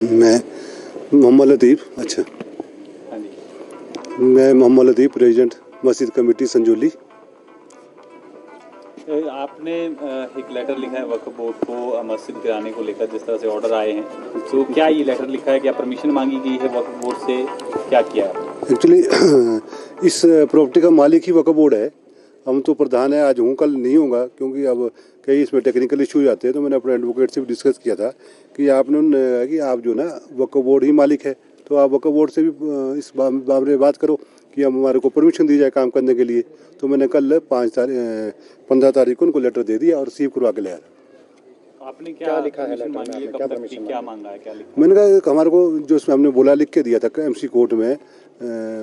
मैं मोहम्मद लतीफ़। अच्छा, हाँ जी। मैं मोहम्मद लतीफ़, प्रेसिडेंट मस्जिद कमेटी संजौली। आपने एक लेटर लिखा है वक्फ बोर्ड को मस्जिद गिराने को लेकर, जिस तरह से ऑर्डर आए हैं, तो क्या ये लेटर लिखा है, क्या परमिशन मांगी गई है वक्फ बोर्ड से, क्या किया है? एक्चुअली इस प्रॉपर्टी का मालिक ही वक्फ बोर्ड है। हम तो प्रधान है, आज हूँ कल नहीं होगा, क्योंकि अब कई इसमें टेक्निकल इशू आते हैं। तो मैंने अपने एडवोकेट से भी डिस्कस किया था कि आपने कि आप जो ना वक्फ बोर्ड ही मालिक है, तो आप वक्फ बोर्ड से भी इस बारे में बात करो कि हम हमारे को परमिशन दी जाए काम करने के लिए। तो मैंने कल 15 तारीख को उनको लेटर दे दिया और रिसीव करवा के ले आया। आपने क्या लिखा है लेटर में? कब तक की क्या मांगा है, क्या लिखा? मैंने कहा कि हमारे को जो इसमें हमने बोला लिख के दिया था एमसी कोर्ट में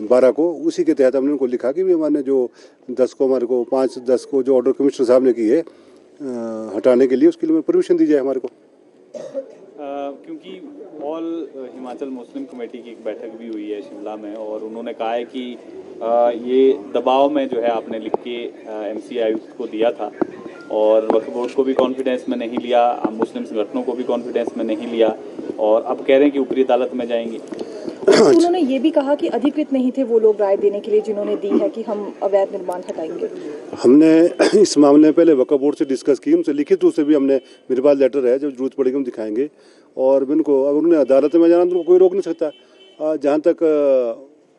12 को, उसी के तहत हमने उनको लिखा कि भी हमारे जो 10 को हमारे को 5-10 को जो ऑर्डर कमिश्नर साहब ने की है हटाने के लिए, उसके लिए परमिशन दी जाए हमारे को। क्योंकि ऑल हिमाचल मुस्लिम कमेटी की एक बैठक भी हुई है शिमला में, और उन्होंने कहा है कि ये दबाव में जो है आपने लिख के एमसी आयुक्त को दिया था, और वक्फ बोर्ड को भी कॉन्फिडेंस में नहीं लिया, मुस्लिम संगठनों को भी कॉन्फिडेंस में नहीं लिया, और अब कह रहे हैं कि ऊपरी अदालत में जाएंगे। उन्होंने ये भी कहा कि अधिकृत नहीं थे वो लोग राय देने के लिए जिन्होंने दी है कि हम अवैध निर्माण हटाएंगे। हमने इस मामले में पहले वक्फ बोर्ड से डिस्कस की, उनसे लिखित रूप से भी हमने, मेरे पास लेटर है, जब जरूरत पड़ेगी हम दिखाएंगे। और उनको अगर उन्हें अदालत में जाना तो उनको कोई रोक नहीं सकता। जहाँ तक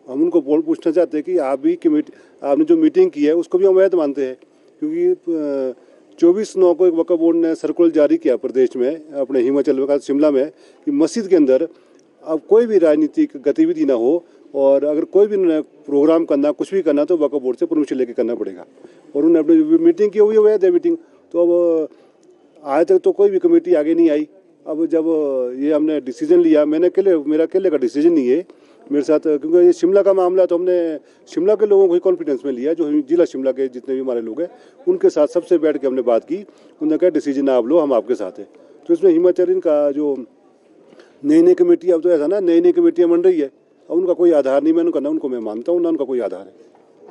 हम उनको पूछना चाहते हैं कि आप भी कमेटी, आपने जो मीटिंग की है उसको भी हम अवैध मानते हैं, क्योंकि 24/9 को एक वक्फ बोर्ड ने सर्कुलर जारी किया प्रदेश में, अपने हिमाचल में, शिमला में, कि मस्जिद के अंदर अब कोई भी राजनीतिक गतिविधि ना हो, और अगर कोई भी प्रोग्राम करना, कुछ भी करना, तो वक्फ बोर्ड से परमिशन लेके करना पड़ेगा। और उन्होंने अपनी मीटिंग की हुई है, वैध है मीटिंग। तो अब आज तक तो कोई भी कमेटी आगे नहीं आई। अब जब ये हमने डिसीजन लिया, मेरा अकेले का डिसीजन नहीं है, मेरे साथ, क्योंकि ये शिमला का मामला, तो हमने शिमला के लोगों को ही कॉन्फिडेंस में लिया, जो जिला शिमला के जितने भी हमारे लोग हैं उनके साथ सबसे बैठ के हमने बात की। उन्होंने कहा डिसीजन आप लो, हम आपके साथ हैं। तो इसमें हिमाचल का जो नई कमेटी, अब तो ऐसा ना नई कमेटियाँ बन रही है, अब उनका कोई आधार नहीं, मैंने कहना उनको मैं मानता हूँ ना, उनका कोई आधार है।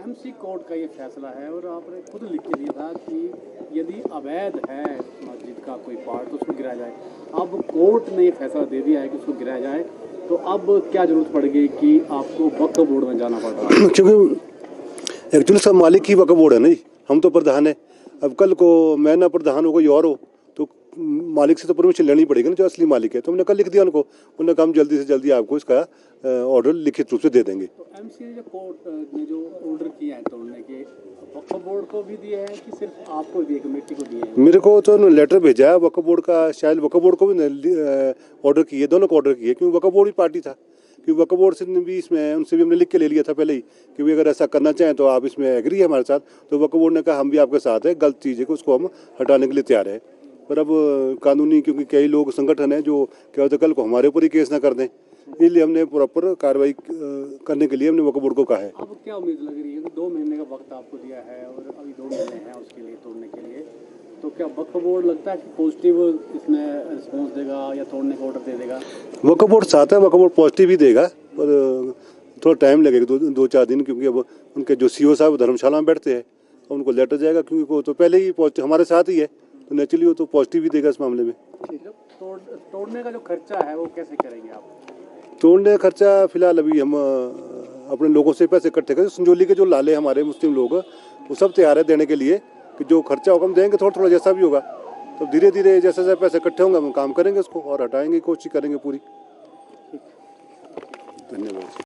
एमसी कोर्ट का ये फैसला है, और आपने खुद लिख के दिया था कि यदि अवैध है मस्जिद का कोई पार्ट तो उसको गिराया जाए। अब कोर्ट ने ये फैसला दे दिया है कि उसको गिराया जाए, तो अब क्या जरूरत पड़ेगी कि आपको वक्फ बोर्ड में जाना पड़ रहा है? क्योंकि एक्चुअली सब मालिक ही वक्फ बोर्ड है, नहीं हम तो प्रधान है। अब कल को मैं ना प्रधान हो, कोई और हो, तो मालिक से तो परमिशन लेनी पड़ेगी ना, जो असली मालिक है। तो हमने कल लिख दिया उनको, उन्होंने कहा हम जल्दी से जल्दी आपको इसका ऑर्डर लिखित रूप से दे देंगे। तो एमसी जो कोर्ट ने जो ऑर्डर किया है तोड़ने के, वक्फ बोर्ड को भी दिए हैं कि सिर्फ आपको दिए, कमेटी को दिए हैं? मेरे को तो उन्होंने लेटर भेजा है वक्फ बोर्ड का, शायद वक्फ बोर्ड को भी ऑर्डर किए, दोनों को ऑर्डर किए, क्योंकि वक्फ बोर्ड ही पार्टी था। क्योंकि वक्फ बोर्ड से भी इसमें, उनसे भी हमने लिख के ले लिया था पहले ही कि भाई अगर ऐसा करना चाहें तो आप इसमें एग्री है हमारे साथ। तो वक्फ बोर्ड ने कहा हम भी आपके साथ है, गलत चीज़ है कि उसको हम हटाने के लिए तैयार है। पर अब कानूनी, क्योंकि कई लोग संगठन हैं जो क्या होता है कल को हमारे ऊपर ही केस ना कर दें, इसलिए हमने प्रॉपर कार्रवाई करने के लिए हमने वक्फ बोर्ड को कहा है। अब क्या उम्मीद लग रही है कि 2 महीने का वक्त आपको दिया है और अभी 2 महीने हैं उसके लिए तोड़ने के लिए, तो क्या वक्फ बोर्ड लगता है कि पॉजिटिव इसमें रिस्पॉन्स देगा या तोड़ने का ऑर्डर दे देगा? वक्फ बोर्ड साथ है, वक्फ बोर्ड पॉजिटिव ही देगा, पर थोड़ा टाइम लगेगा, 2-4 दिन, क्योंकि अब उनके जो सीओ साहब धर्मशाला में बैठते हैं, उनको लेटर जाएगा, क्योंकि वो तो पहले ही हमारे साथ ही है, तो नेचुरली वो तो पॉजिटिव ही देगा इस मामले में। तोड़ने का जो खर्चा है वो कैसे करेंगे आप? तोड़ने का खर्चा फिलहाल अभी हम अपने लोगों से पैसे इकट्ठे करें, संजौली के जो लाले हमारे मुस्लिम लोग वो सब तैयार है देने के लिए, कि जो खर्चा होगा हम देंगे, थोड़ा थोड़ा जैसा भी होगा। तो धीरे धीरे जैसे जैसे पैसे इकट्ठे होंगे हम काम करेंगे उसको, और हटाएंगे, कोशिश करेंगे पूरी। धन्यवाद।